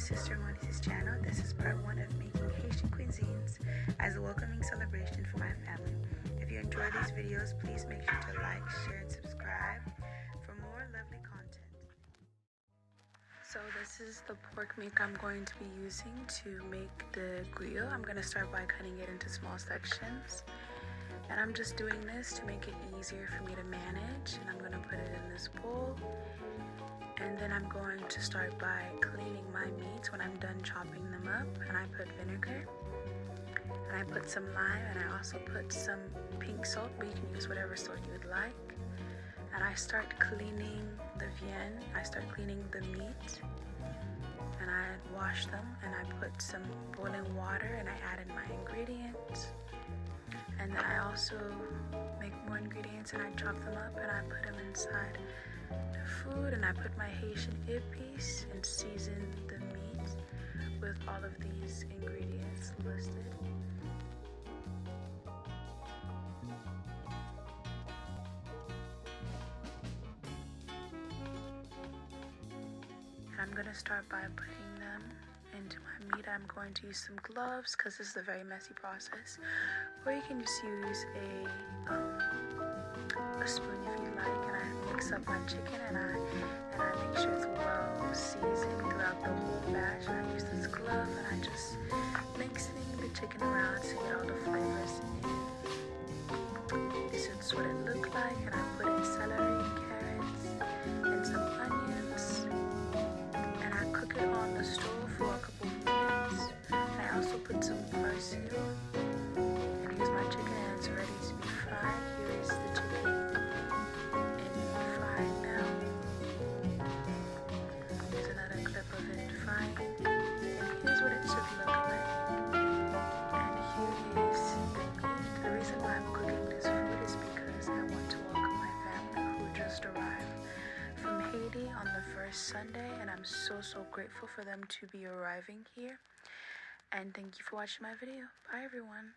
sister Monica's channel. This is part 1 of making Haitian cuisines as a welcoming celebration for my family. If you enjoy these videos, please make sure to like, share, and subscribe for more lovely content. So this is the pork meat I'm going to be using to make the grill. I'm going to start by cutting it into small sections. And I'm just doing this to make it easier for me to manage. And I'm going to put it in this bowl. And then I'm going to start by cleaning my meats when I'm done chopping them up. And I put vinegar. And I put some lime. And I also put some pink salt, but you can use whatever salt you would like. And I start cleaning the viande. I start cleaning the meat. And I wash them. And I put some boiling water. And I add in my ingredients. And then I also make more ingredients and I chop them up and I put them inside the food. And I put my Haitian Epis and season the meat with all of these ingredients listed. And I'm going to start by putting them into my meat. I'm going to use some gloves because this is a very messy process, or you can just use a spoon if you like. And I mix up my chicken and I make sure it's well seasoned throughout the whole batch. And I use this glove and I just mixing the chicken around to get all the flavors in. This is what it looked like, and I put in celery, carrots, and some onions, and I cook it on the stove for a couple of minutes. And I also put some parsley and use my chicken and it's ready to be fried. Here is the chicken in fried now. Here's another clip of it frying. And here's what it should look like. And here is the meat. The reason why I'm cooking this food is because I want to welcome my family who just arrived from Haiti on the first Sunday, and I'm so grateful for them to be arriving here. And thank you for watching my video. Bye everyone.